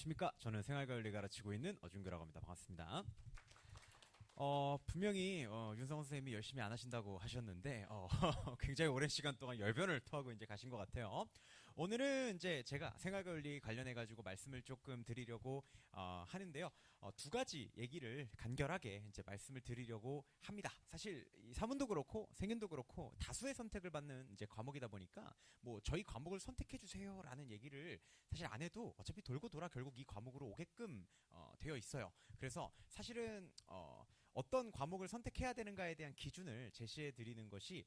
안녕하십니까. 저는 생활관리 가르치고 있는 어준규라고 합니다. 반갑습니다. 분명히 윤성호 선생님이 열심히 안 하신다고 하셨는데 굉장히 오랜 시간 동안 열변을 토하고 이제 가신 것 같아요. 오늘은 이제 제가 생활관리 관련해 가지고 말씀을 조금 드리려고 하는데요. 두 가지 얘기를 간결하게 이제 말씀을 드리려고 합니다. 사실 이 사문도 그렇고 생윤도 그렇고 다수의 선택을 받는 이제 과목이다 보니까 뭐 저희 과목을 선택해 주세요라는 얘기를 사실 안 해도 어차피 돌고 돌아 결국 이 과목으로 오게끔 되어 있어요. 그래서 사실은 어떤 과목을 선택해야 되는가에 대한 기준을 제시해 드리는 것이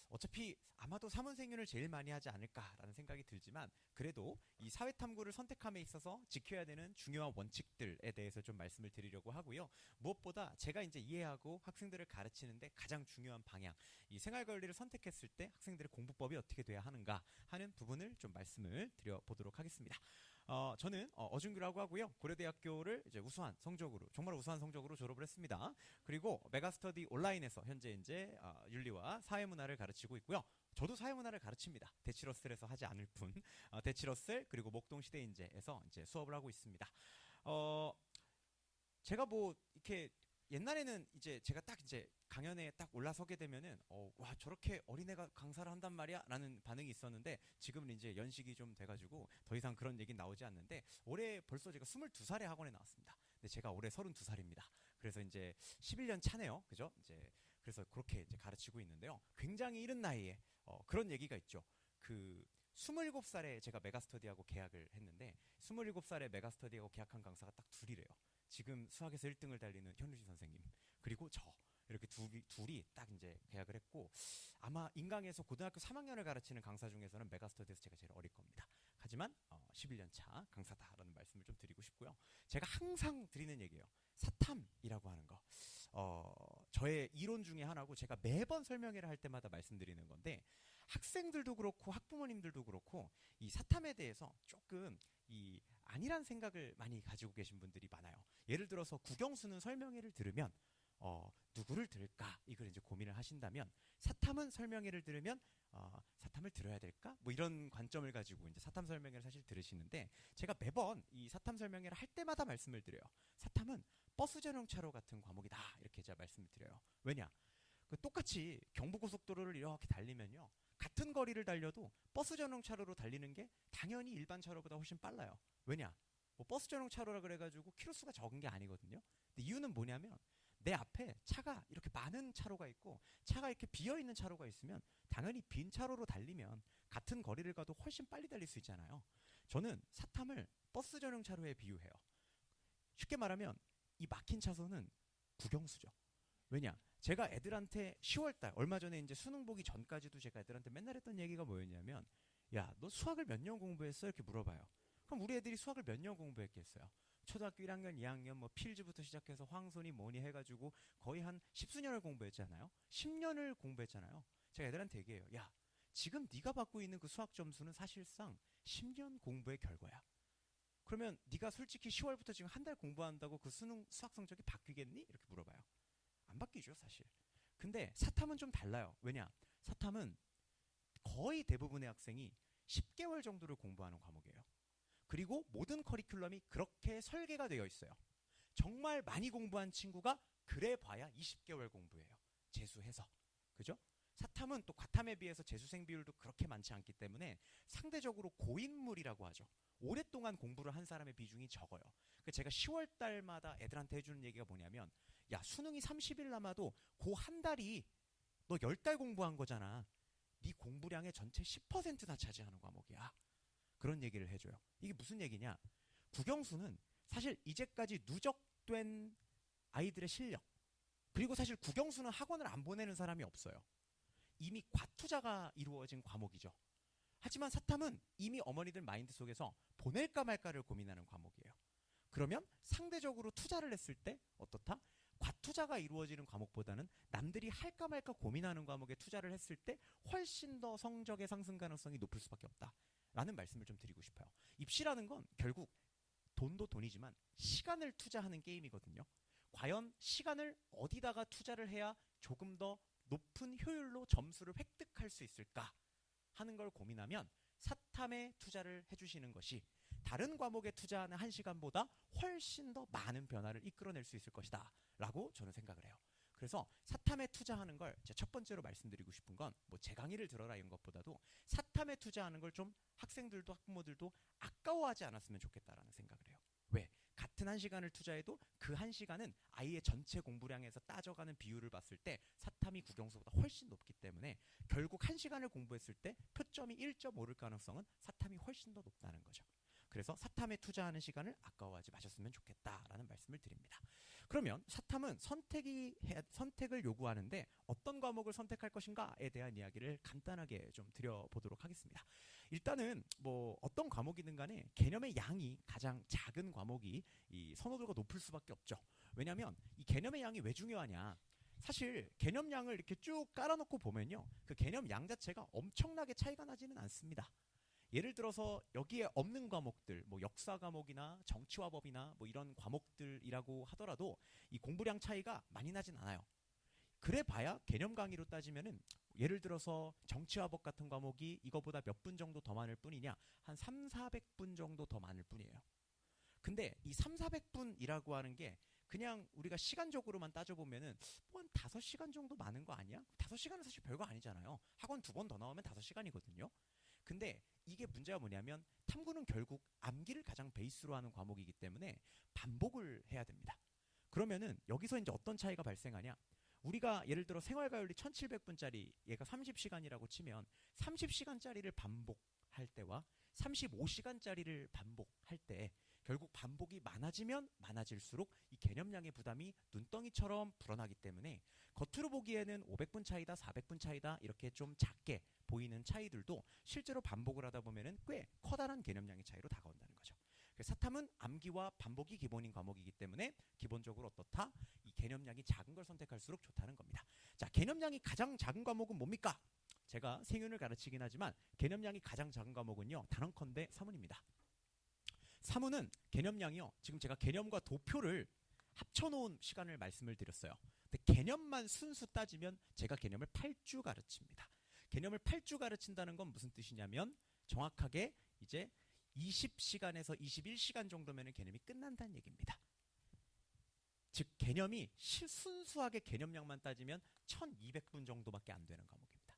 어차피 아마도 사문생윤을 제일 많이 하지 않을까라는 생각이 들지만 그래도 이 사회탐구를 선택함에 있어서 지켜야 되는 중요한 원칙들에 대해서 좀 말씀을 드리려고 하고요. 무엇보다 제가 이제 이해하고 학생들을 가르치는데 가장 중요한 방향, 이 생활관리를 선택했을 때 학생들의 공부법이 어떻게 돼야 하는가 하는 부분을 좀 말씀을 드려보도록 하겠습니다. 저는 어준규라고 하고요. 고려대학교를 이제 우수한 성적으로, 정말 우수한 성적으로 졸업을 했습니다. 그리고 메가스터디 온라인에서 현재 이제 윤리와 사회문화를 가르치고 있고요. 저도 사회문화를 가르칩니다. 대치러셀에서 하지 않을 뿐 대치러셀 그리고 목동시대인재에서 이제 수업을 하고 있습니다. 제가 뭐 이렇게 옛날에는 이제 제가 딱 이제 강연에 딱 올라서게 되면은 와 저렇게 어린애가 강사를 한단 말이야 라는 반응이 있었는데 지금은 이제 연식이 좀 돼가지고 더 이상 그런 얘기는 나오지 않는데 올해 벌써 제가 22살에 학원에 나왔습니다. 근데 제가 올해 32살입니다. 그래서 이제 11년 차네요. 그죠? 이제 그래서 그렇게 이제 가르치고 있는데요. 굉장히 이른 나이에 그런 얘기가 있죠. 그 27살에 제가 메가스터디하고 계약을 했는데 27살에 메가스터디하고 계약한 강사가 딱 둘이래요. 지금 수학에서 1등을 달리는 현루진 선생님 그리고 저 이렇게 둘이 딱 이제 계약을 했고 아마 인강에서 고등학교 3학년을 가르치는 강사 중에서는 메가스터디에서 제가 제일 어릴 겁니다. 하지만 11년 차 강사다라는 말씀을 좀 드리고 싶고요. 제가 항상 드리는 얘기예요. 사탐이라고 하는 거 저의 이론 중에 하나고 제가 매번 설명회를 할 때마다 말씀드리는 건데 학생들도 그렇고 학부모님들도 그렇고 이 사탐에 대해서 조금 이 아니란 생각을 많이 가지고 계신 분들이 많아요. 예를 들어서 국영수는 설명회를 들으면 누구를 들을까 이걸 이제 고민을 하신다면 사탐은 설명회를 들으면 사탐을 들어야 될까 뭐 이런 관점을 가지고 이제 사탐 설명회를 사실 들으시는데 제가 매번 이 사탐 설명회를 할 때마다 말씀을 드려요. 사탐은 버스 전용차로 같은 과목이다 이렇게 제가 말씀을 드려요. 왜냐? 그 똑같이 경부고속도로를 이렇게 달리면요. 같은 거리를 달려도 버스 전용 차로로 달리는 게 당연히 일반 차로보다 훨씬 빨라요. 왜냐? 뭐 버스 전용 차로라 그래가지고 키로수가 적은 게 아니거든요. 근데 이유는 뭐냐면 내 앞에 차가 이렇게 많은 차로가 있고 차가 이렇게 비어있는 차로가 있으면 당연히 빈 차로로 달리면 같은 거리를 가도 훨씬 빨리 달릴 수 있잖아요. 저는 사탐을 버스 전용 차로에 비유해요. 쉽게 말하면 이 막힌 차선은 국영수죠. 왜냐? 제가 애들한테 10월달 얼마 전에 이제 수능 보기 전까지도 제가 애들한테 맨날 했던 얘기가 뭐였냐면 야, 너 수학을 몇 년 공부했어? 이렇게 물어봐요. 그럼 우리 애들이 수학을 몇 년 공부했겠어요? 초등학교 1학년, 2학년 뭐 필즈부터 시작해서 황소니 뭐니 해가지고 거의 한 10수년을 공부했잖아요. 10년을 공부했잖아요. 제가 애들한테 얘기해요. 야, 지금 네가 받고 있는 그 수학 점수는 사실상 10년 공부의 결과야. 그러면 네가 솔직히 10월부터 지금 한 달 공부한다고 그 수능 수학 성적이 바뀌겠니? 이렇게 물어봐요. 안 바뀌죠, 사실. 근데 사탐은 좀 달라요. 왜냐? 사탐은 거의 대부분의 학생이 10개월 정도를 공부하는 과목이에요. 그리고 모든 커리큘럼이 그렇게 설계가 되어 있어요. 정말 많이 공부한 친구가 그래 봐야 20개월 공부해요. 재수해서. 그죠? 사탐은 또 과탐에 비해서 재수생 비율도 그렇게 많지 않기 때문에 상대적으로 고인물이라고 하죠. 오랫동안 공부를 한 사람의 비중이 적어요. 제가 10월 달마다 애들한테 해주는 얘기가 뭐냐면 야, 수능이 30일 남아도 그 한 달이 너 10달 공부한 거잖아. 네 공부량의 전체 10%나 차지하는 과목이야. 그런 얘기를 해줘요. 이게 무슨 얘기냐? 국영수는 사실 이제까지 누적된 아이들의 실력 그리고 사실 국영수는 학원을 안 보내는 사람이 없어요. 이미 과투자가 이루어진 과목이죠. 하지만 사탐은 이미 어머니들 마인드 속에서 보낼까 말까를 고민하는 과목이에요. 그러면 상대적으로 투자를 했을 때 어떻다? 과투자가 이루어지는 과목보다는 남들이 할까 말까 고민하는 과목에 투자를 했을 때 훨씬 더 성적의 상승 가능성이 높을 수밖에 없다. 라는 말씀을 좀 드리고 싶어요. 입시라는 건 결국 돈도 돈이지만 시간을 투자하는 게임이거든요. 과연 시간을 어디다가 투자를 해야 조금 더 높은 효율로 점수를 획득할 수 있을까 하는 걸 고민하면 사탐에 투자를 해주시는 것이 다른 과목에 투자하는 1시간보다 훨씬 더 많은 변화를 이끌어낼 수 있을 것이다 라고 저는 생각을 해요. 그래서 사탐에 투자하는 걸 제가 첫 번째로 말씀드리고 싶은 건 뭐 제 강의를 들어라 이런 것보다도 사탐에 투자하는 걸 좀 학생들도 학부모들도 아까워하지 않았으면 좋겠다라는 생각을 해요. 왜? 같은 1시간을 투자해도 그 1시간은 아이의 전체 공부량에서 따져가는 비율을 봤을 때 사탐이 국영수보다 훨씬 높기 때문에 결국 1시간을 공부했을 때 표점이 1점 오를 가능성은 사탐이 훨씬 더 높다는 거죠. 그래서 사탐에 투자하는 시간을 아까워하지 마셨으면 좋겠다라는 말씀을 드립니다. 그러면 사탐은 선택을 요구하는데 어떤 과목을 선택할 것인가에 대한 이야기를 간단하게 좀 드려보도록 하겠습니다. 일단은 뭐 어떤 과목이든 간에 개념의 양이 가장 작은 과목이 이 선호도가 높을 수밖에 없죠. 왜냐하면 이 개념의 양이 왜 중요하냐. 사실 개념량을 이렇게 쭉 깔아놓고 보면요, 그 개념양 자체가 엄청나게 차이가 나지는 않습니다. 예를 들어서 여기에 없는 과목들, 뭐 역사 과목이나 정치와 법이나 뭐 이런 과목들이라고 하더라도 이 공부량 차이가 많이 나진 않아요. 그래 봐야 개념 강의로 따지면은 예를 들어서 정치와 법 같은 과목이 이거보다 몇 분 정도 더 많을 뿐이냐, 한 3,400분 정도 더 많을 뿐이에요. 근데 이 3,400분이라고 하는 게 그냥 우리가 시간적으로만 따져보면은 뭐 한 5시간 정도 많은 거 아니야? 5시간은 사실 별거 아니잖아요. 학원 2번 더 나오면 5시간이거든요. 근데 이게 문제가 뭐냐면 탐구는 결국 암기를 가장 베이스로 하는 과목이기 때문에 반복을 해야 됩니다. 그러면은 여기서 이제 어떤 차이가 발생하냐? 우리가 예를 들어 생활과윤리 1700분짜리 얘가 30시간이라고 치면 30시간짜리를 반복할 때와 35시간짜리를 반복할 때 결국 반복이 많아지면 많아질수록 이 개념량의 부담이 눈덩이처럼 불어나기 때문에 겉으로 보기에는 500분 차이다, 400분 차이다 이렇게 좀 작게 보이는 차이들도 실제로 반복을 하다 보면은 꽤 커다란 개념량의 차이로 다가온다는 거죠. 그래서 사탐은 암기와 반복이 기본인 과목이기 때문에 기본적으로 어떻다? 이 개념량이 작은 걸 선택할수록 좋다는 겁니다. 자, 개념량이 가장 작은 과목은 뭡니까? 제가 생윤을 가르치긴 하지만 개념량이 가장 작은 과목은요, 단언컨대 사문입니다. 사문은 개념량이요, 지금 제가 개념과 도표를 합쳐놓은 시간을 말씀을 드렸어요. 근데 개념만 순수 따지면 제가 개념을 8주 가르칩니다. 개념을 8주 가르친다는 건 무슨 뜻이냐면 정확하게 이제 20시간에서 21시간 정도면 개념이 끝난다는 얘기입니다. 즉 개념이 순수하게 개념량만 따지면 1200분 정도밖에 안 되는 과목입니다.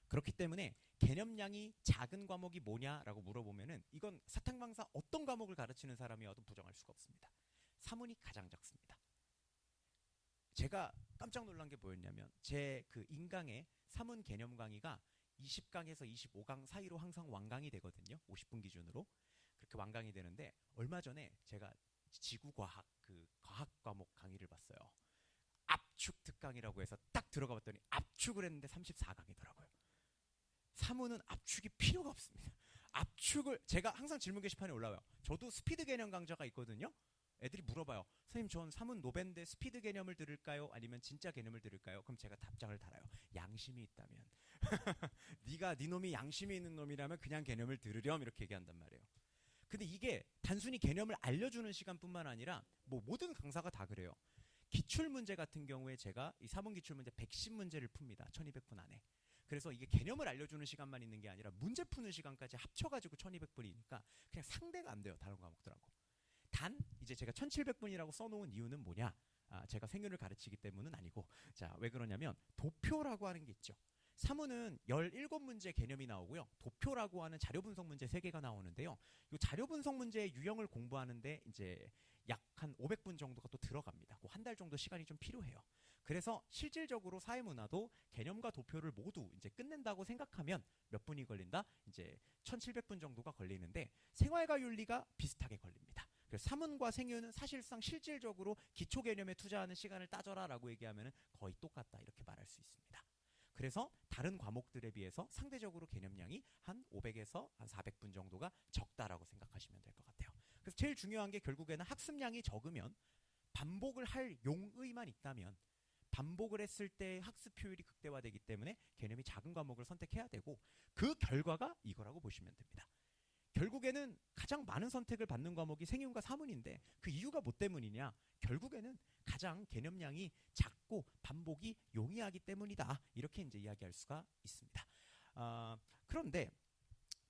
그렇기 때문에 개념량이 작은 과목이 뭐냐라고 물어보면은 이건 사탐강사 어떤 과목을 가르치는 사람이어도 부정할 수가 없습니다. 사문이 가장 작습니다. 제가 깜짝 놀란 게 뭐였냐면 제 그 인강의 사문 개념 강의가 20강에서 25강 사이로 항상 완강이 되거든요. 50분 기준으로. 그렇게 완강이 되는데 얼마 전에 제가 지구과학 그 과학 과목 강의를 봤어요. 압축 특강이라고 해서 딱 들어가 봤더니 압축을 했는데 34강이더라고요. 사문은 압축이 필요가 없습니다. 압축을 제가 항상 질문 게시판에 올라와요. 저도 스피드 개념 강좌가 있거든요. 애들이 물어봐요. 선생님, 전 사문 노벤데 스피드 개념을 들을까요? 아니면 진짜 개념을 들을까요? 그럼 제가 답장을 달아요. 양심이 있다면. 네가 네 놈이 양심이 있는 놈이라면 그냥 개념을 들으렴 이렇게 얘기한단 말이에요. 근데 이게 단순히 개념을 알려주는 시간뿐만 아니라 뭐 모든 강사가 다 그래요. 기출문제 같은 경우에 제가 이 사문 기출문제 110문제를 풉니다. 1200분 안에. 그래서 이게 개념을 알려주는 시간만 있는 게 아니라 문제 푸는 시간까지 합쳐가지고 1200분이니까 그냥 상대가 안 돼요. 다른 과목들하고. 단 이제 제가 1700분이라고 써놓은 이유는 뭐냐? 제가 생윤을 가르치기 때문은 아니고, 자, 왜 그러냐면 도표라고 하는 게 있죠. 사문은 17문제 개념이 나오고요. 도표라고 하는 자료 분석 문제 3개가 나오는데요. 이 자료 분석 문제의 유형을 공부하는데 이제 약 한 500분 정도가 또 들어갑니다. 한 달 정도 시간이 좀 필요해요. 그래서 실질적으로 사회문화도 개념과 도표를 모두 이제 끝낸다고 생각하면 몇 분이 걸린다? 이제 1700분 정도가 걸리는데 생활과 윤리가 비슷하게 걸립니다. 그래서 사문과 생윤은 사실상 실질적으로 기초 개념에 투자하는 시간을 따져라라고 얘기하면 거의 똑같다 이렇게 말할 수 있습니다. 그래서 다른 과목들에 비해서 상대적으로 개념량이 한 500에서 한 400분 정도가 적다라고 생각하시면 될 것 같아요. 그래서 제일 중요한 게 결국에는 학습량이 적으면 반복을 할 용의만 있다면 반복을 했을 때 학습 효율이 극대화되기 때문에 개념이 작은 과목을 선택해야 되고 그 결과가 이거라고 보시면 됩니다. 결국에는 가장 많은 선택을 받는 과목이 생윤과 사문인데 그 이유가 뭐 때문이냐? 결국에는 가장 개념량이 작고 반복이 용이하기 때문이다. 이렇게 이제 이야기할 수가 있습니다. 그런데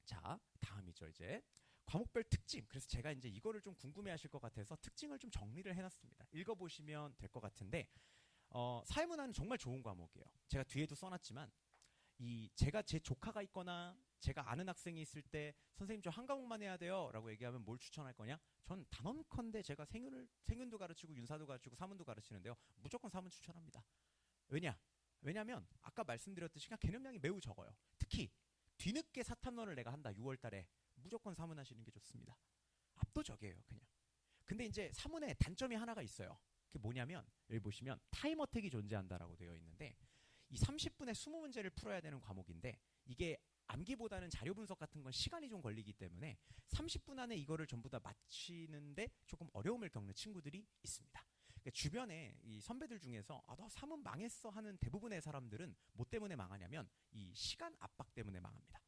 자, 다음이죠. 이제 과목별 특징. 그래서 제가 이제 이거를 좀 궁금해하실 것 같아서 특징을 좀 정리를 해놨습니다. 읽어보시면 될 것 같은데 사회문화는 정말 좋은 과목이에요. 제가 뒤에도 써놨지만 제가 제 조카가 있거나 제가 아는 학생이 있을 때 선생님 저 한 과목만 해야 돼요 라고 얘기하면 뭘 추천할 거냐? 전 단언컨대 제가 생윤도 가르치고 윤사도 가르치고 사문도 가르치는데요. 무조건 사문 추천합니다. 왜냐면 아까 말씀드렸듯이 그냥 개념량이 매우 적어요. 특히 뒤늦게 사탐론을 내가 한다 6월달에 무조건 사문하시는 게 좋습니다. 압도적이에요 그냥. 근데 이제 사문에 단점이 하나가 있어요. 그게 뭐냐면 여기 보시면 타임 어택이 존재한다라고 되어 있는데 이 30분에 20문제를 풀어야 되는 과목인데 이게 암기보다는 자료 분석 같은 건 시간이 좀 걸리기 때문에 30분 안에 이거를 전부 다 마치는데 조금 어려움을 겪는 친구들이 있습니다. 그러니까 주변에 이 선배들 중에서 너 사문 망했어 하는 대부분의 사람들은 뭐 때문에 망하냐면 이 시간 압박 때문에 망합니다.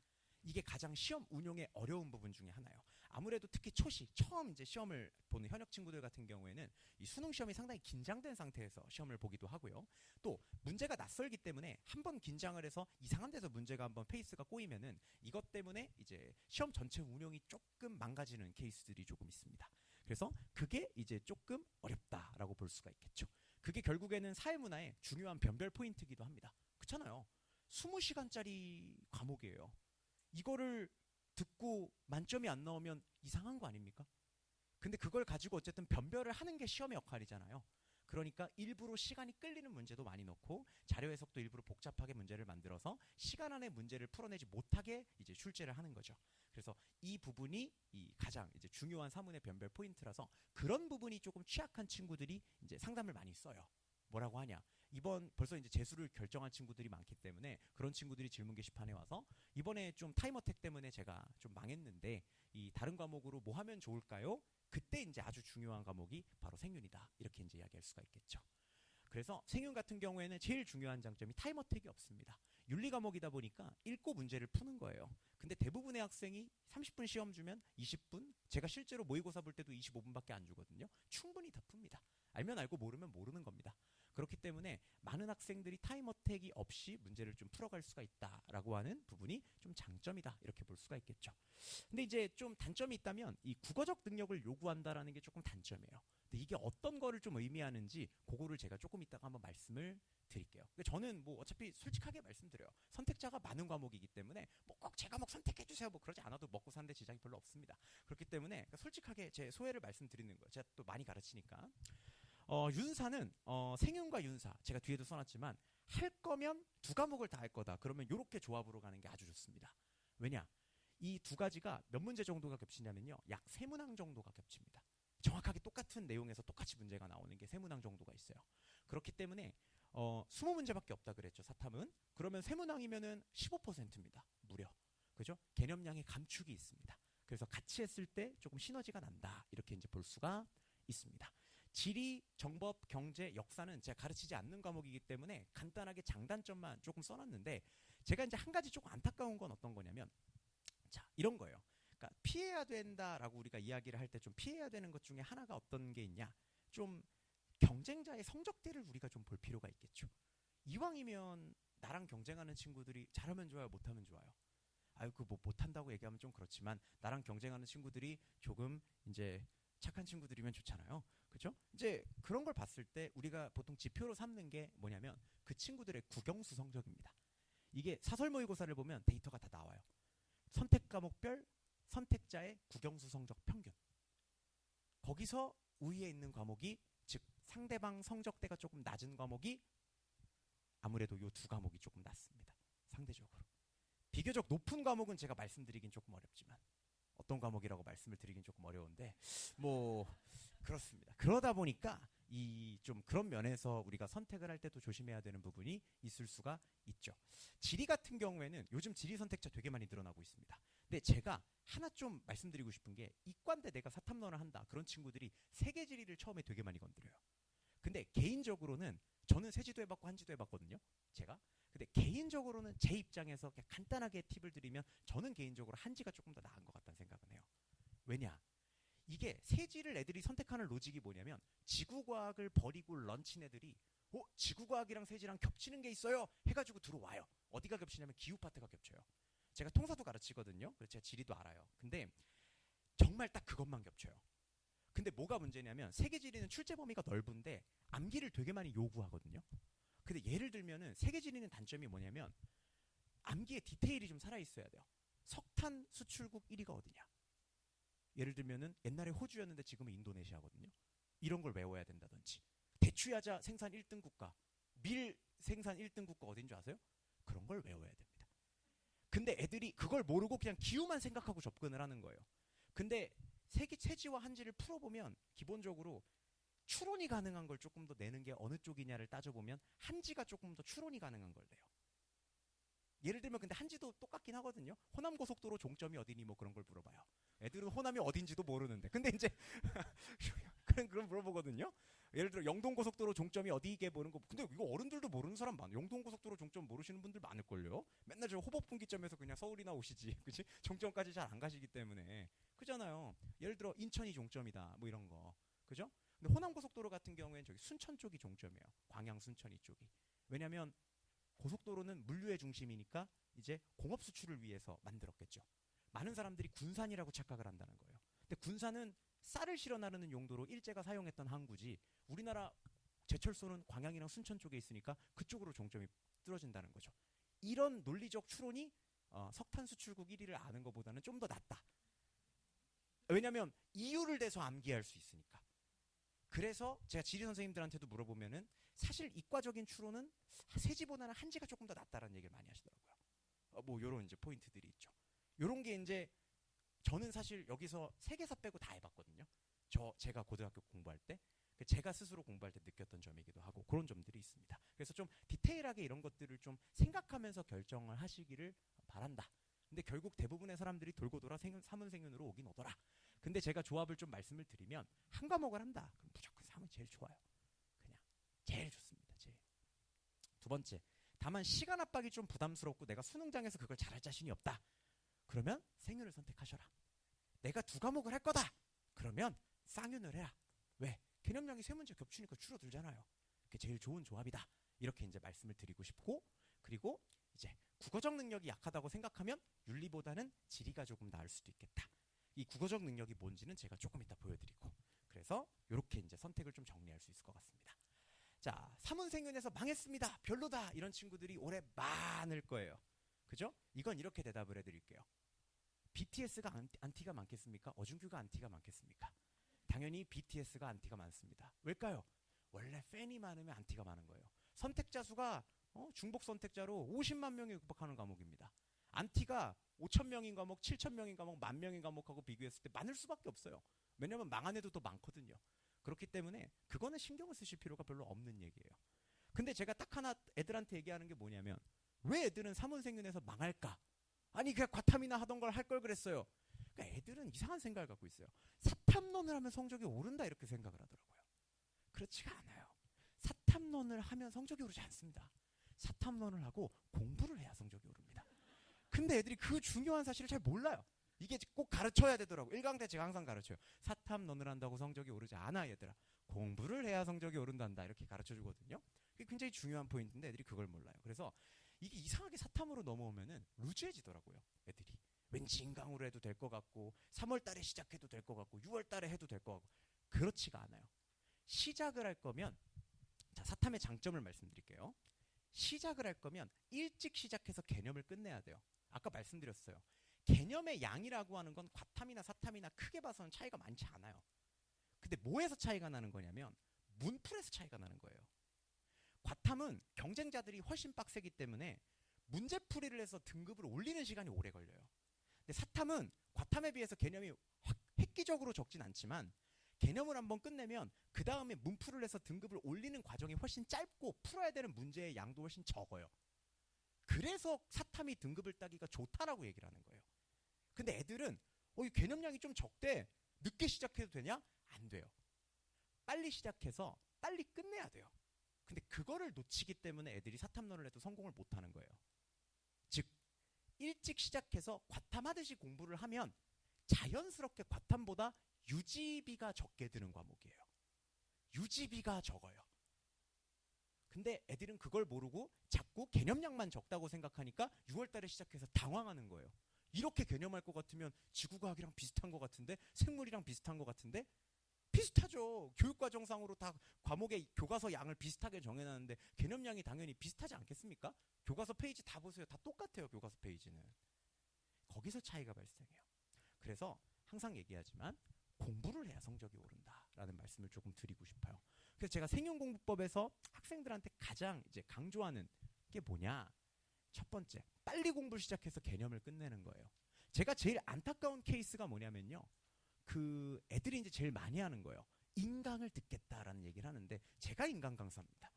이게 가장 시험 운용의 어려운 부분 중에 하나예요. 아무래도 특히 초시 처음 이제 시험을 보는 현역 친구들 같은 경우에는 이 수능 시험이 상당히 긴장된 상태에서 시험을 보기도 하고요. 또 문제가 낯설기 때문에 한번 긴장을 해서 이상한 데서 문제가 한번 페이스가 꼬이면은 이것 때문에 이제 시험 전체 운용이 조금 망가지는 케이스들이 조금 있습니다. 그래서 그게 이제 조금 어렵다라고 볼 수가 있겠죠. 그게 결국에는 사회문화의 중요한 변별 포인트이기도 합니다. 그렇잖아요. 20시간짜리 과목이에요. 이거를 듣고 만점이 안 나오면 이상한 거 아닙니까? 근데 그걸 가지고 어쨌든 변별을 하는 게 시험의 역할이잖아요. 그러니까 일부러 시간이 끌리는 문제도 많이 넣고 자료 해석도 일부러 복잡하게 문제를 만들어서 시간 안에 문제를 풀어내지 못하게 이제 출제를 하는 거죠. 그래서 이 부분이 이 가장 이제 중요한 사문의 변별 포인트라서 그런 부분이 조금 취약한 친구들이 이제 상담을 많이 써요. 뭐라고 하냐? 이번 벌써 이제 재수를 결정한 친구들이 많기 때문에 그런 친구들이 질문 게시판에 와서 이번에 좀 타임어택 때문에 제가 좀 망했는데 이 다른 과목으로 뭐 하면 좋을까요? 그때 이제 아주 중요한 과목이 바로 생윤이다. 이렇게 이제 이야기할 수가 있겠죠. 그래서 생윤 같은 경우에는 제일 중요한 장점이 타임어택이 없습니다. 윤리 과목이다 보니까 읽고 문제를 푸는 거예요. 근데 대부분의 학생이 30분 시험 주면 20분, 제가 실제로 모의고사 볼 때도 25분밖에 안 주거든요. 충분히 다 풉니다. 알면 알고 모르면 모르는 겁니다. 그렇기 때문에 많은 학생들이 타임어택이 없이 문제를 좀 풀어갈 수가 있다라고 하는 부분이 좀 장점이다 이렇게 볼 수가 있겠죠. 근데 이제 좀 단점이 있다면 이 국어적 능력을 요구한다라는 게 조금 단점이에요. 근데 이게 어떤 거를 좀 의미하는지 그거를 제가 조금 이따가 한번 말씀을 드릴게요. 저는 뭐 어차피 솔직하게 말씀드려요. 선택자가 많은 과목이기 때문에 뭐 꼭 제 과목 선택해주세요 뭐 그러지 않아도 먹고 사는데 지장이 별로 없습니다. 그렇기 때문에 솔직하게 제 소회를 말씀드리는 거예요. 제가 또 많이 가르치니까. 윤사는 생윤과 윤사 제가 뒤에도 써놨지만 할 거면 두 과목을 다 할 거다. 그러면 이렇게 조합으로 가는 게 아주 좋습니다. 왜냐? 이 두 가지가 몇 문제 정도가 겹치냐면요. 약 3문항 정도가 겹칩니다. 정확하게 똑같은 내용에서 똑같이 문제가 나오는 게 3문항 정도가 있어요. 그렇기 때문에 20문제밖에 없다 그랬죠. 사탐은. 그러면 3문항이면은 15%입니다. 무려. 그죠? 개념량의 감축이 있습니다. 그래서 같이 했을 때 조금 시너지가 난다. 이렇게 이제 볼 수가 있습니다. 지리, 정법, 경제, 역사는 제가 가르치지 않는 과목이기 때문에 간단하게 장단점만 조금 써놨는데 제가 이제 한 가지 조금 안타까운 건 어떤 거냐면 자, 이런 거예요. 그러니까 피해야 된다라고 우리가 이야기를 할 때 좀 피해야 되는 것 중에 하나가 어떤 게 있냐? 좀 경쟁자의 성적대를 우리가 좀 볼 필요가 있겠죠. 이왕이면 나랑 경쟁하는 친구들이 잘하면 좋아요, 못하면 좋아요. 아유, 그 뭐 못한다고 얘기하면 좀 그렇지만 나랑 경쟁하는 친구들이 조금 이제 착한 친구들이면 좋잖아요. 그죠? 이제 그런 걸 봤을 때 우리가 보통 지표로 삼는 게 뭐냐면 그 친구들의 국영수 성적입니다. 이게 사설 모의고사를 보면 데이터가 다 나와요. 선택 과목별 선택자의 국영수 성적 평균. 거기서 우위에 있는 과목이 즉 상대방 성적대가 조금 낮은 과목이 아무래도 요 두 과목이 조금 낮습니다. 상대적으로. 비교적 높은 과목은 제가 말씀드리긴 조금 어렵지만 어떤 과목이라고 말씀을 드리긴 조금 어려운데 뭐 그렇습니다. 그러다 보니까 이 좀 그런 면에서 우리가 선택을 할 때도 조심해야 되는 부분이 있을 수가 있죠. 지리 같은 경우에는 요즘 지리 선택자 되게 많이 늘어나고 있습니다. 근데 제가 하나 좀 말씀드리고 싶은 게 이과인데 내가 사탐론을 한다. 그런 친구들이 세계 지리를 처음에 되게 많이 건드려요. 근데 개인적으로는 저는 세지도 해봤고 한지도 해봤거든요. 제가. 근데 개인적으로는 제 입장에서 그냥 간단하게 팁을 드리면 저는 개인적으로 한지가 조금 더 나은 것 같다는 생각은 해요. 왜냐? 이게 세지를 애들이 선택하는 로직이 뭐냐면 지구과학을 버리고 런친 애들이 지구과학이랑 세지랑 겹치는 게 있어요 해가지고 들어와요. 어디가 겹치냐면 기후 파트가 겹쳐요. 제가 통사도 가르치거든요. 그래서 제가 지리도 알아요. 근데 정말 딱 그것만 겹쳐요. 근데 뭐가 문제냐면 세계지리는 출제 범위가 넓은데 암기를 되게 많이 요구하거든요. 근데 예를 들면은 세계지리는 단점이 뭐냐면 암기의 디테일이 좀 살아있어야 돼요. 석탄 수출국 1위가 어디냐? 예를 들면은 옛날에 호주였는데 지금은 인도네시아거든요. 이런 걸 외워야 된다든지. 대추야자 생산 1등 국가, 밀 생산 1등 국가 어딘 줄 아세요? 그런 걸 외워야 됩니다. 근데 애들이 그걸 모르고 그냥 기후만 생각하고 접근을 하는 거예요. 근데 세지와 한지를 풀어보면 기본적으로 추론이 가능한 걸 조금 더 내는 게 어느 쪽이냐를 따져보면 한지가 조금 더 추론이 가능한 걸 내요. 예를 들면 근데 한지도 똑같긴 하거든요. 호남고속도로 종점이 어디니 뭐 그런 걸 물어봐요. 애들은 호남이 어딘지도 모르는데. 근데 이제 그럼 물어보거든요. 예를 들어 영동고속도로 종점이 어디게 보는 거. 근데 이거 어른들도 모르는 사람 많아요. 영동고속도로 종점 모르시는 분들 많을걸요. 맨날 저 호법분기점에서 그냥 서울이나 오시지. 그치? 종점까지 잘 안 가시기 때문에. 그잖아요. 예를 들어 인천이 종점이다. 뭐 이런 거. 그죠? 근데 호남고속도로 같은 경우에는 저기 순천 쪽이 종점이에요. 광양 순천 이쪽이. 왜냐면 고속도로는 물류의 중심이니까 이제 공업 수출을 위해서 만들었겠죠. 많은 사람들이 군산이라고 착각을 한다는 거예요. 근데 군산은 쌀을 실어 나르는 용도로 일제가 사용했던 항구지 우리나라 제철소는 광양이랑 순천 쪽에 있으니까 그쪽으로 종점이 뚫어진다는 거죠. 이런 논리적 추론이 석탄 수출국 1위를 아는 것보다는 좀 더 낫다. 왜냐하면 이유를 대서 암기할 수 있으니까. 그래서 제가 지리 선생님들한테도 물어보면은 사실 이과적인 추론은 세지보다는 한지가 조금 더 낫다라는 얘기를 많이 하시더라고요. 뭐 요런 이제 포인트들이 있죠. 요런 게 이제 저는 사실 여기서 세계사 빼고 다 해봤거든요. 제가 고등학교 공부할 때 제가 스스로 공부할 때 느꼈던 점이기도 하고 그런 점들이 있습니다. 그래서 좀 디테일하게 이런 것들을 좀 생각하면서 결정을 하시기를 바란다. 근데 결국 대부분의 사람들이 돌고 돌아 사문생윤으로 오긴 오더라. 근데 제가 조합을 좀 말씀을 드리면 한 과목을 한다. 그럼 무조건 사문이 제일 좋아요. 그냥 제일 좋습니다. 제일. 두 번째, 다만 시간 압박이 좀 부담스럽고 내가 수능장에서 그걸 잘할 자신이 없다. 그러면 생윤을 선택하셔라. 내가 두 과목을 할 거다. 그러면 쌍윤을 해라. 왜? 개념량이 세 문제 겹치니까 줄어들잖아요. 그게 제일 좋은 조합이다. 이렇게 이제 말씀을 드리고 싶고, 그리고 이제 국어적 능력이 약하다고 생각하면 윤리보다는 지리가 조금 나을 수도 있겠다. 이 국어적 능력이 뭔지는 제가 조금 이따 보여드리고, 그래서 이렇게 이제 선택을 좀 정리할 수 있을 것 같습니다. 자, 사문생윤에서 망했습니다. 별로다. 이런 친구들이 올해 많을 거예요. 그죠? 이건 이렇게 대답을 해드릴게요. BTS가 안티가 많겠습니까? 어중규가 안티가 많겠습니까? 당연히 BTS가 안티가 많습니다. 왜일까요? 원래 팬이 많으면 안티가 많은 거예요. 선택자 수가 중복 선택자로 50만 명이 극복하는 과목입니다. 안티가 5천 명인 과목, 7천 명인 과목, 1만 명인 과목하고 비교했을 때 많을 수밖에 없어요. 왜냐면 망한 애도 더 많거든요. 그렇기 때문에 그거는 신경을 쓰실 필요가 별로 없는 얘기예요. 근데 제가 딱 하나 애들한테 얘기하는 게 뭐냐면 왜 애들은 사문생윤에서 망할까? 아니 그냥 과탐이나 하던 걸 할 걸 그랬어요. 그러니까 애들은 이상한 생각을 갖고 있어요. 사탐론을 하면 성적이 오른다 이렇게 생각을 하더라고요. 그렇지가 않아요. 사탐론을 하면 성적이 오르지 않습니다. 사탐론을 하고 공부를 해야 성적이 오릅니다. 근데 애들이 그 중요한 사실을 잘 몰라요. 이게 꼭 가르쳐야 되더라고요. 1강때 제가 항상 가르쳐요. 사탐론을 한다고 성적이 오르지 않아 얘들아. 공부를 해야 성적이 오른단다 이렇게 가르쳐주거든요. 그게 굉장히 중요한 포인트인데 애들이 그걸 몰라요. 그래서 이게 이상하게 사탐으로 넘어오면은 루즈해지더라고요. 애들이. 왠지 인강으로 해도 될 것 같고 3월 달에 시작해도 될 것 같고 6월 달에 해도 될 것 같고 그렇지가 않아요. 시작을 할 거면 자, 사탐의 장점을 말씀드릴게요. 시작을 할 거면 일찍 시작해서 개념을 끝내야 돼요. 아까 말씀드렸어요. 개념의 양이라고 하는 건 과탐이나 사탐이나 크게 봐서는 차이가 많지 않아요. 근데 뭐에서 차이가 나는 거냐면 문풀에서 차이가 나는 거예요. 과탐은 경쟁자들이 훨씬 빡세기 때문에 문제풀이를 해서 등급을 올리는 시간이 오래 걸려요. 근데 사탐은 과탐에 비해서 개념이 획기적으로 적진 않지만 개념을 한번 끝내면 그 다음에 문풀을 해서 등급을 올리는 과정이 훨씬 짧고 풀어야 되는 문제의 양도 훨씬 적어요. 그래서 사탐이 등급을 따기가 좋다라고 얘기를 하는 거예요. 근데 애들은 이 개념량이 좀 적대. 늦게 시작해도 되냐? 안 돼요. 빨리 시작해서 빨리 끝내야 돼요. 근데 그거를 놓치기 때문에 애들이 사탐론을 해도 성공을 못하는 거예요. 즉 일찍 시작해서 과탐하듯이 공부를 하면 자연스럽게 과탐보다 유지비가 적게 드는 과목이에요. 유지비가 적어요. 근데 애들은 그걸 모르고 자꾸 개념량만 적다고 생각하니까 6월달에 시작해서 당황하는 거예요. 이렇게 개념할 것 같으면 지구과학이랑 비슷한 것 같은데, 생물이랑 비슷한 것 같은데, 비슷하죠. 교육과정상으로 다 과목의 교과서 양을 비슷하게 정해놨는데 개념량이 당연히 비슷하지 않겠습니까? 교과서 페이지 다 보세요. 다 똑같아요. 교과서 페이지는. 거기서 차이가 발생해요. 그래서 항상 얘기하지만 공부를 해야 성적이 오른다라는 말씀을 조금 드리고 싶어요. 그래서 제가 생윤공부법에서 학생들한테 가장 이제 강조하는 게 뭐냐? 첫 번째, 빨리 공부를 시작해서 개념을 끝내는 거예요. 제가 제일 안타까운 케이스가 뭐냐면요. 그 애들이 이제 제일 많이 하는 거예요. 인강을 듣겠다라는 얘기를 하는데 제가 인강 강사입니다.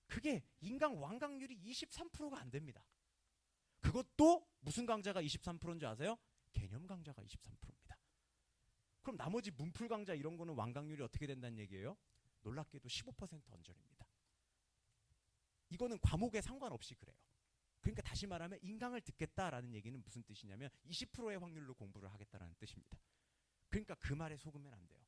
그게 인강 완강률이 23%가 안 됩니다. 그것도 무슨 강좌가 23%인 줄 아세요? 개념 강좌가 23%입니다. 그럼 나머지 문풀 강좌 이런 거는 완강률이 어떻게 된다는 얘기예요? 놀랍게도 15% 언저리입니다. 이거는 과목에 상관없이 그래요. 그러니까 다시 말하면 인강을 듣겠다라는 얘기는 무슨 뜻이냐면 20%의 확률로 공부를 하겠다라는 뜻입니다. 그러니까 그 말에 속으면 안 돼요.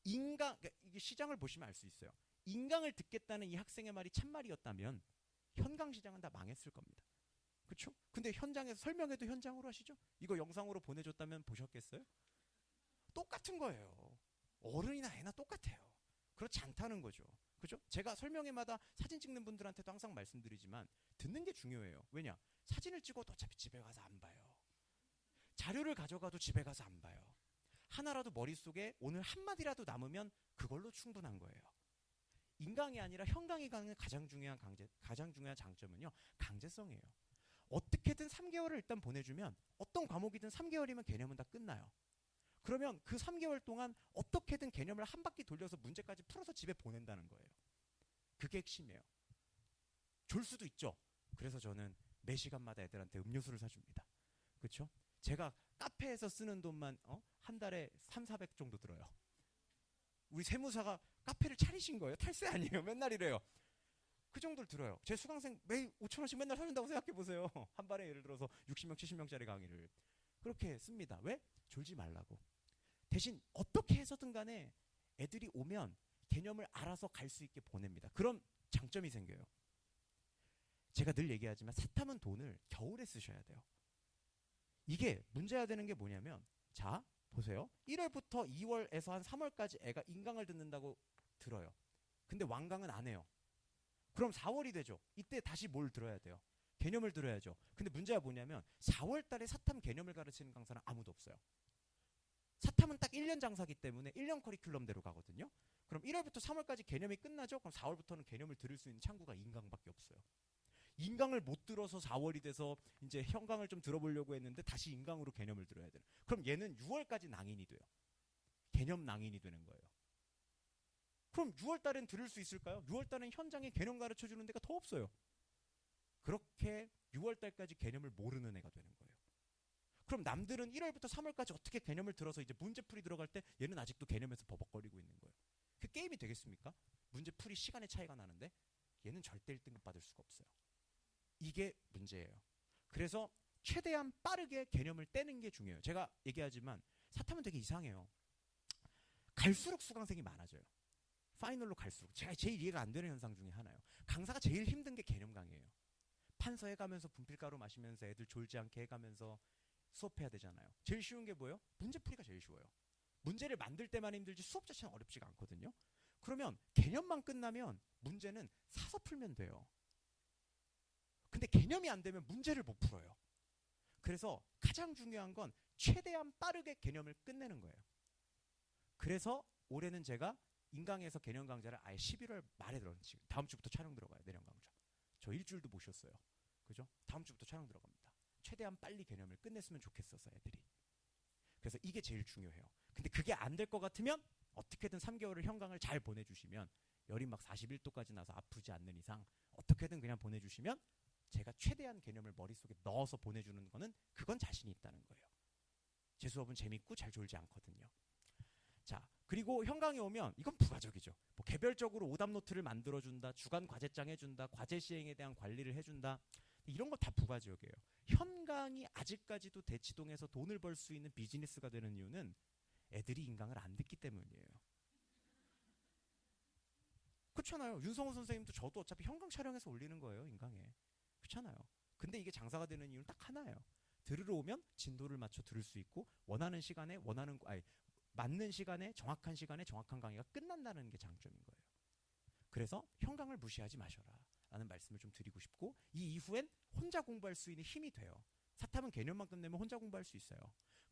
그러니까 이게 시장을 보시면 알 수 있어요. 인강을 듣겠다는 이 학생의 말이 참말이었다면 현강 시장은 다 망했을 겁니다. 그렇죠? 근데 현장에서 설명해도 현장으로 하시죠? 이거 영상으로 보내줬다면 보셨겠어요? 똑같은 거예요. 어른이나 애나 똑같아요. 그렇지 않다는 거죠. 그죠? 제가 설명회마다 사진 찍는 분들한테도 항상 말씀드리지만 듣는 게 중요해요. 왜냐? 사진을 찍어도 어차피 집에 가서 안 봐요. 자료를 가져가도 집에 가서 안 봐요. 하나라도 머릿속에 오늘 한마디라도 남으면 그걸로 충분한 거예요. 인강이 아니라 현강이 가는 가장 중요한 장점은요. 강제성이에요. 어떻게든 3개월을 일단 보내주면 어떤 과목이든 3개월이면 개념은 다 끝나요. 그러면 그 3개월 동안 어떻게든 개념을 한 바퀴 돌려서 문제까지 풀어서 집에 보낸다는 거예요. 그게 핵심이에요. 졸 수도 있죠. 그래서 저는 매 시간마다 애들한테 음료수를 사줍니다. 그렇죠? 제가 카페에서 쓰는 돈만 한 달에 3,400 정도 들어요. 우리 세무사가 카페를 차리신 거예요. 탈세 아니에요. 맨날 이래요. 그 정도를 들어요. 제 수강생 매일 5,000원씩 맨날 사준다고 생각해보세요. 한 발에 예를 들어서 60명, 70명짜리 강의를. 그렇게 씁니다. 왜? 졸지 말라고. 대신 어떻게 해서든 간에 애들이 오면 개념을 알아서 갈 수 있게 보냅니다. 그런 장점이 생겨요. 제가 늘 얘기하지만 사탐은 돈을 겨울에 쓰셔야 돼요. 이게 문제가 되는 게 뭐냐면 자 보세요. 1월부터 2월에서 한 3월까지 애가 인강을 듣는다고 들어요. 근데 완강은 안 해요. 그럼 4월이 되죠. 이때 다시 뭘 들어야 돼요? 개념을 들어야죠. 근데 문제가 뭐냐면 4월 달에 사탐 개념을 가르치는 강사는 아무도 없어요. 사탐은 딱 1년 장사기 때문에 1년 커리큘럼대로 가거든요. 그럼 1월부터 3월까지 개념이 끝나죠? 그럼 4월부터는 개념을 들을 수 있는 창구가 인강밖에 없어요. 인강을 못 들어서 4월이 돼서 이제 현강을 좀 들어보려고 했는데 다시 인강으로 개념을 들어야 돼요. 그럼 얘는 6월까지 낭인이 돼요. 개념 낭인이 되는 거예요. 그럼 6월 달엔 들을 수 있을까요? 6월 달엔 현장에 개념 가르쳐주는 데가 더 없어요. 그렇게 6월 달까지 개념을 모르는 애가 되는 거예요. 그럼 남들은 1월부터 3월까지 어떻게 개념을 들어서 이제 문제풀이 들어갈 때 얘는 아직도 개념에서 버벅거리고 있는 거예요. 그 게임이 되겠습니까? 문제풀이 시간의 차이가 나는데 얘는 절대 1등급 받을 수가 없어요. 이게 문제예요. 그래서 최대한 빠르게 개념을 떼는 게 중요해요. 제가 얘기하지만 사탐은 되게 이상해요. 갈수록 수강생이 많아져요. 파이널로 갈수록. 제가 제일 이해가 안 되는 현상 중에 하나예요. 강사가 제일 힘든 게 개념 강의예요. 판서 해가면서 분필가루 마시면서 애들 졸지 않게 해가면서 수업해야 되잖아요. 제일 쉬운 게 뭐예요? 문제풀이가 제일 쉬워요. 문제를 만들 때만 힘들지 수업 자체는 어렵지가 않거든요. 그러면 개념만 끝나면 문제는 사서 풀면 돼요. 근데 개념이 안 되면 문제를 못 풀어요. 그래서 가장 중요한 건 최대한 빠르게 개념을 끝내는 거예요. 그래서 올해는 제가 인강에서 개념 강좌를 아예 11월 말에 들어가요. 다음 주부터 촬영 들어가요. 내년 강좌. 저 일주일도 못 쉬었어요. 그죠? 다음 주부터 촬영 들어갑니다. 최대한 빨리 개념을 끝냈으면 좋겠어서 애들이. 그래서 이게 제일 중요해요. 근데 그게 안 될 것 같으면 어떻게든 3개월을 현강을 잘 보내주시면 열이 막 41도까지 나서 아프지 않는 이상 어떻게든 그냥 보내주시면 제가 최대한 개념을 머릿속에 넣어서 보내주는 거는 그건 자신이 있다는 거예요. 제 수업은 재밌고 잘 졸지 않거든요. 자, 그리고 현강에 오면 이건 부가적이죠. 뭐 개별적으로 오답 노트를 만들어준다, 주간 과제장 해준다, 과제 시행에 대한 관리를 해준다. 이런 거 다 부가적이에요. 현강이 아직까지도 대치동에서 돈을 벌 수 있는 비즈니스가 되는 이유는 애들이 인강을 안 듣기 때문이에요. 그렇잖아요. 윤성호 선생님도 저도 어차피 현강 촬영해서 올리는 거예요. 인강에. 그렇잖아요. 근데 이게 장사가 되는 이유는 딱 하나예요. 들으러 오면 진도를 맞춰 들을 수 있고 원하는 시간에 맞는 시간에 정확한 강의가 끝난다는 게 장점인 거예요. 그래서 형광을 무시하지 마셔라 라는 말씀을 좀 드리고 싶고, 이 이후엔 혼자 공부할 수 있는 힘이 돼요. 사탐은 개념만 끝내면 혼자 공부할 수 있어요.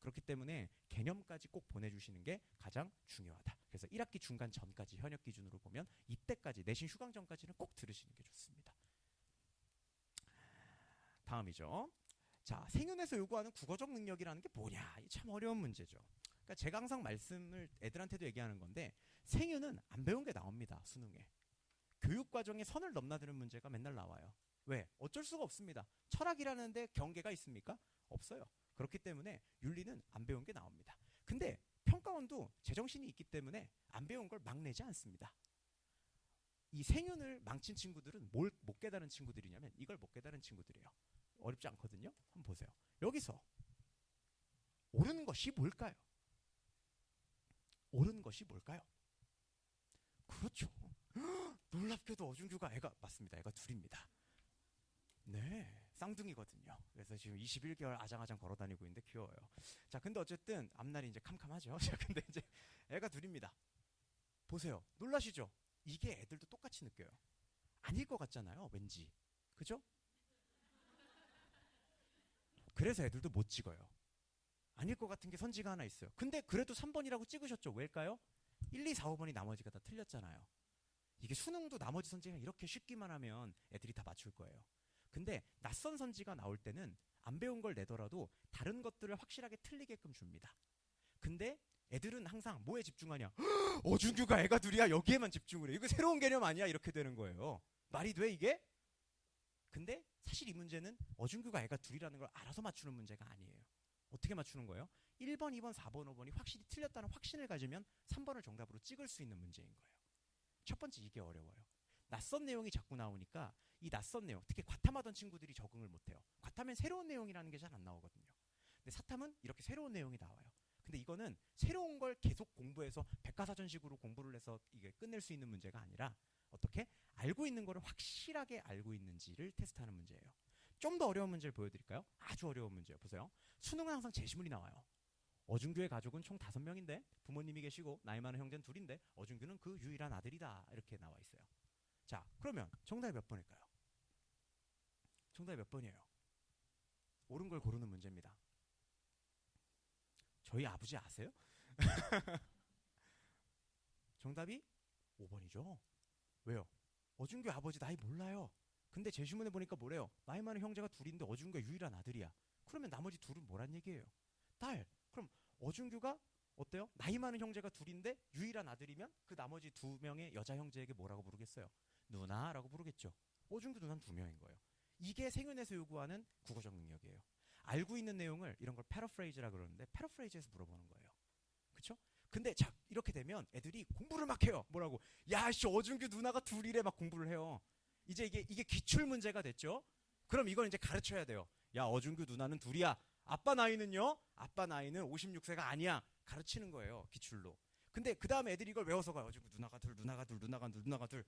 그렇기 때문에 개념까지 꼭 보내주시는 게 가장 중요하다. 그래서 1학기 중간 전까지 현역 기준으로 보면 이때까지, 내신 휴강 전까지는 꼭 들으시는 게 좋습니다. 다음이죠. 자, 생윤에서 요구하는 국어적 능력이라는 게 뭐냐? 참 어려운 문제죠. 그러니까 제가 항상 말씀을 애들한테도 얘기하는 건데, 생윤은 안 배운 게 나옵니다. 수능에. 교육과정에 선을 넘나드는 문제가 맨날 나와요. 왜? 어쩔 수가 없습니다. 철학이라는 데 경계가 있습니까? 없어요. 그렇기 때문에 윤리는 안 배운 게 나옵니다. 근데 평가원도 제정신이 있기 때문에 안 배운 걸 막 내지 않습니다. 이 생윤을 망친 친구들은 뭘 못 깨달은 친구들이냐면 이걸 못 깨달은 친구들이에요. 어렵지 않거든요. 한번 보세요. 여기서 옳은 것이 뭘까요? 옳은 것이 뭘까요? 그렇죠. 놀랍게도 어준규가 애가 맞습니다. 애가 둘입니다. 네, 쌍둥이거든요. 그래서 지금 21개월 아장아장 걸어다니고 있는데 귀여워요. 자, 근데 어쨌든 앞날이 이제 캄캄하죠. 자, 근데 이제 애가 둘입니다. 보세요. 놀라시죠? 이게 애들도 똑같이 느껴요. 아닐 것 같잖아요. 왠지. 그죠? 그래서 애들도 못 찍어요. 아닐 것 같은 게 선지가 하나 있어요. 근데 그래도 3번이라고 찍으셨죠. 왜일까요? 1, 2, 4, 5번이 나머지가 다 틀렸잖아요. 이게 수능도 나머지 선지가 이렇게 쉽기만 하면 애들이 다 맞출 거예요. 근데 낯선 선지가 나올 때는 안 배운 걸 내더라도 다른 것들을 확실하게 틀리게끔 줍니다. 근데 애들은 항상 뭐에 집중하냐? 어준규가 애가 둘이야. 여기에만 집중을 해. 이거 새로운 개념 아니야? 이렇게 되는 거예요. 말이 돼 이게? 근데 사실 이 문제는 어준규가 애가 둘이라는 걸 알아서 맞추는 문제가 아니에요. 어떻게 맞추는 거예요? 1번, 2번, 4번, 5번이 확실히 틀렸다는 확신을 가지면 3번을 정답으로 찍을 수 있는 문제인 거예요. 첫 번째 이게 어려워요. 낯선 내용이 자꾸 나오니까 이 낯선 내용, 특히 과탐하던 친구들이 적응을 못해요. 과탐엔 새로운 내용이라는 게 잘 안 나오거든요. 근데 사탐은 이렇게 새로운 내용이 나와요. 근데 이거는 새로운 걸 계속 공부해서 백과사전식으로 공부를 해서 이게 끝낼 수 있는 문제가 아니라 어떻게 알고 있는 거를 확실하게 알고 있는지를 테스트하는 문제예요. 좀 더 어려운 문제를 보여드릴까요? 아주 어려운 문제예요. 보세요. 수능은 항상 제시문이 나와요. 어준규의 가족은 총 5명인데 부모님이 계시고 나이 많은 형제는 둘인데 어준규는 그 유일한 아들이다. 이렇게 나와 있어요. 자, 그러면 정답이 몇 번일까요? 정답이 몇 번이에요? 옳은 걸 고르는 문제입니다. 저희 아버지 아세요? 정답이 5번이죠. 왜요? 어준규 아버지 나이 몰라요. 근데 제시문에 보니까 뭐래요? 나이 많은 형제가 둘인데 어준규가 유일한 아들이야. 그러면 나머지 둘은 뭐란 얘기예요? 딸. 그럼 어준규가 어때요? 나이 많은 형제가 둘인데 유일한 아들이면 그 나머지 2명의 여자 형제에게 뭐라고 부르겠어요? 누나라고 부르겠죠. 어준규 누나는 2명인 거예요. 이게 생윤에서 요구하는 국어적 능력이에요. 알고 있는 내용을 이런 걸 패러프레이즈라 그러는데 패러프레이즈에서 물어보는 거예요. 그쵸? 근데 자, 이렇게 되면 애들이 공부를 막 해요. 뭐라고? 야, 씨, 어준규 누나가 둘이래 막 공부를 해요. 이제 이게 기출 문제가 됐죠? 그럼 이걸 이제 가르쳐야 돼요. 야, 어준규 누나는 둘이야. 아빠 나이는요? 아빠 나이는 56세가 아니야. 가르치는 거예요. 기출로. 근데 그 다음에 애들이 이걸 외워서 가요. 어준규 누나가 둘, 누나가 둘, 누나가 둘, 누나가 둘.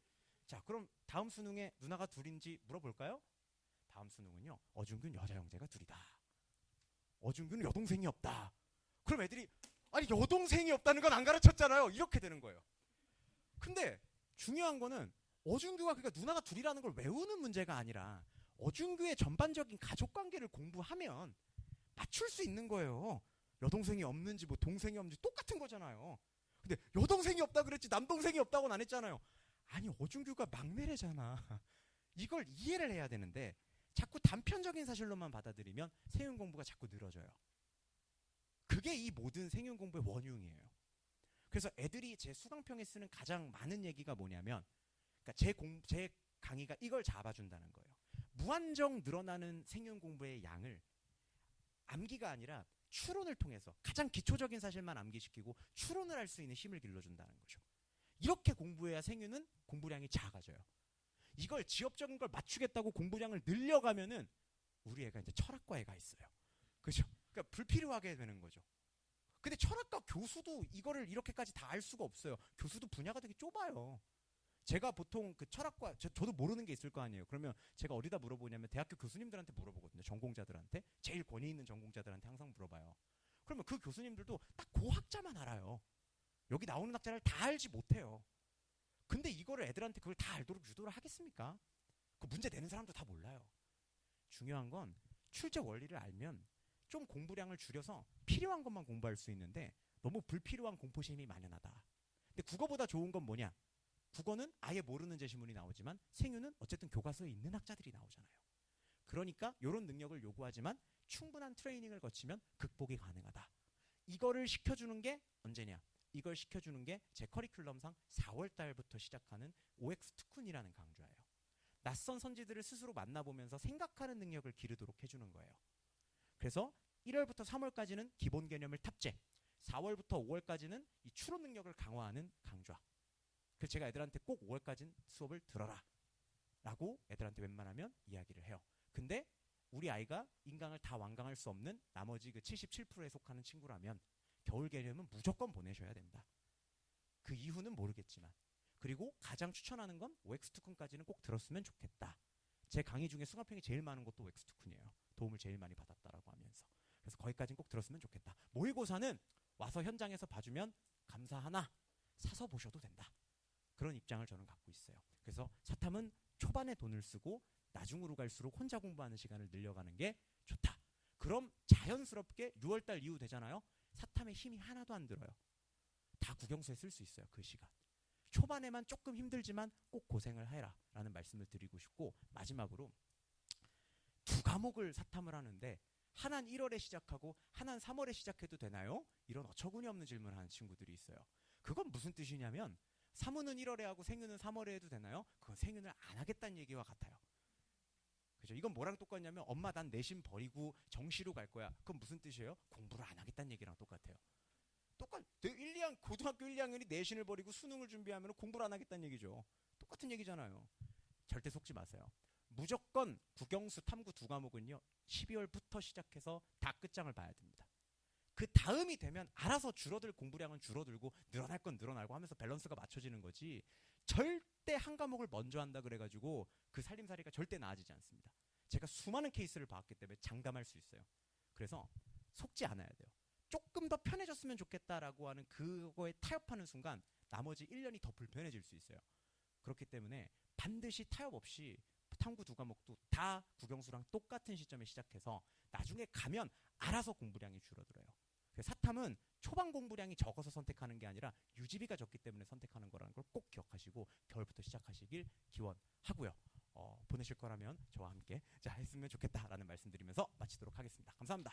자, 그럼 다음 수능에 누나가 둘인지 물어볼까요? 다음 수능은요. 어준규는 여자 형제가 둘이다. 어준규는 여동생이 없다. 그럼 애들이 아니 여동생이 없다는 건 안 가르쳤잖아요. 이렇게 되는 거예요. 근데 중요한 거는 어준규가 그러니까 누나가 둘이라는 걸 외우는 문제가 아니라 어준규의 전반적인 가족관계를 공부하면 맞출 수 있는 거예요. 여동생이 없는지 뭐 동생이 없는지 똑같은 거잖아요. 근데 여동생이 없다 그랬지 남동생이 없다고는 안 했잖아요. 아니 어준규가 막내래잖아. 이걸 이해를 해야 되는데 자꾸 단편적인 사실로만 받아들이면 생윤 공부가 자꾸 늘어져요. 그게 이 모든 생윤 공부의 원흉이에요. 그래서 애들이 제 수강평에 쓰는 가장 많은 얘기가 뭐냐면 그러니까 제 강의가 이걸 잡아준다는 거예요. 무한정 늘어나는 생윤 공부의 양을 암기가 아니라 추론을 통해서 가장 기초적인 사실만 암기시키고 추론을 할 수 있는 힘을 길러준다는 거죠. 이렇게 공부해야 생윤은 공부량이 작아져요. 이걸 지엽적인 걸 맞추겠다고 공부량을 늘려가면은 우리 애가 이제 철학과에 가 있어요. 그죠? 그러니까 불필요하게 되는 거죠. 근데 철학과 교수도 이거를 이렇게까지 다 알 수가 없어요. 교수도 분야가 되게 좁아요. 제가 보통 그 철학과 저도 모르는 게 있을 거 아니에요. 그러면 제가 어디다 물어보냐면 대학교 교수님들한테 물어보거든요. 전공자들한테. 제일 권위 있는 전공자들한테 항상 물어봐요. 그러면 그 교수님들도 딱 그 학자만 알아요. 여기 나오는 학자를 다 알지 못해요. 근데 이거를 애들한테 그걸 다 알도록 유도를 하겠습니까? 그 문제 내는 사람도 다 몰라요. 중요한 건 출제 원리를 알면 좀 공부량을 줄여서 필요한 것만 공부할 수 있는데 너무 불필요한 공포심이 만연하다. 근데 국어보다 좋은 건 뭐냐? 국어는 아예 모르는 제시문이 나오지만 생유는 어쨌든 교과서에 있는 학자들이 나오잖아요. 그러니까 이런 능력을 요구하지만 충분한 트레이닝을 거치면 극복이 가능하다. 이거를 시켜주는 게 언제냐? 이걸 시켜주는 게 제 커리큘럼상 4월 달부터 시작하는 OX 특훈이라는 강좌예요. 낯선 선지들을 스스로 만나보면서 생각하는 능력을 기르도록 해주는 거예요. 그래서 1월부터 3월까지는 기본 개념을 탑재, 4월부터 5월까지는 이 추론 능력을 강화하는 강좌. 그래서 제가 애들한테 꼭 5월까지는 수업을 들어라 라고 애들한테 웬만하면 이야기를 해요. 근데 우리 아이가 인강을 다 완강할 수 없는 나머지 그 77%에 속하는 친구라면 겨울 개념은 무조건 보내셔야 된다. 그 이유는 모르겠지만. 그리고 가장 추천하는 건 OX 특훈까지는 꼭 들었으면 좋겠다. 제 강의 중에 숭아평이 제일 많은 것도 OX 특훈이에요. 도움을 제일 많이 받았다라고 하면서. 그래서 거기까지는 꼭 들었으면 좋겠다. 모의고사는 와서 현장에서 봐주면 감사하나 사서 보셔도 된다. 그런 입장을 저는 갖고 있어요. 그래서 사탐은 초반에 돈을 쓰고 나중으로 갈수록 혼자 공부하는 시간을 늘려가는 게 좋다. 그럼 자연스럽게 6월달 이후 되잖아요. 사탐에 힘이 하나도 안 들어요. 다 국영수에 쓸 수 있어요. 그 시간. 초반에만 조금 힘들지만 꼭 고생을 해라 라는 말씀을 드리고 싶고, 마지막으로 두 과목을 사탐을 하는데 하나는 1월에 시작하고 하나는 3월에 시작해도 되나요? 이런 어처구니 없는 질문을 하는 친구들이 있어요. 그건 무슨 뜻이냐면 사무는 1월에 하고 생유는 3월에 해도 되나요? 그건 생유는 안 하겠다는 얘기와 같아요. 그죠? 이건 뭐랑 똑같냐면 엄마 난 내신 버리고 정시로 갈 거야. 그건 무슨 뜻이에요? 공부를 안 하겠다는 얘기랑 똑같아요. 고등학교 1, 2학년이 내신을 버리고 수능을 준비하면 공부를 안 하겠다는 얘기죠. 똑같은 얘기잖아요. 절대 속지 마세요. 무조건 국영수 탐구 두 과목은요 12월부터 시작해서 다 끝장을 봐야 됩니다. 그 다음이 되면 알아서 줄어들 공부량은 줄어들고 늘어날 건 늘어나고 하면서 밸런스가 맞춰지는 거지, 절대 한 과목을 먼저 한다 그래가지고 그 살림살이가 절대 나아지지 않습니다. 제가 수많은 케이스를 봤기 때문에 장담할 수 있어요. 그래서 속지 않아야 돼요. 조금 더 편해졌으면 좋겠다라고 하는 그거에 타협하는 순간 나머지 1년이 더 불편해질 수 있어요. 그렇기 때문에 반드시 타협 없이 탐구 두 과목도 다 국영수랑 똑같은 시점에 시작해서 나중에 가면 알아서 공부량이 줄어들어요. 사탐은 초반 공부량이 적어서 선택하는 게 아니라 유지비가 적기 때문에 선택하는 거라는 걸 꼭 기억하시고 겨울부터 시작하시길 기원하고요. 보내실 거라면 저와 함께 했으면 좋겠다라는 말씀드리면서 마치도록 하겠습니다. 감사합니다.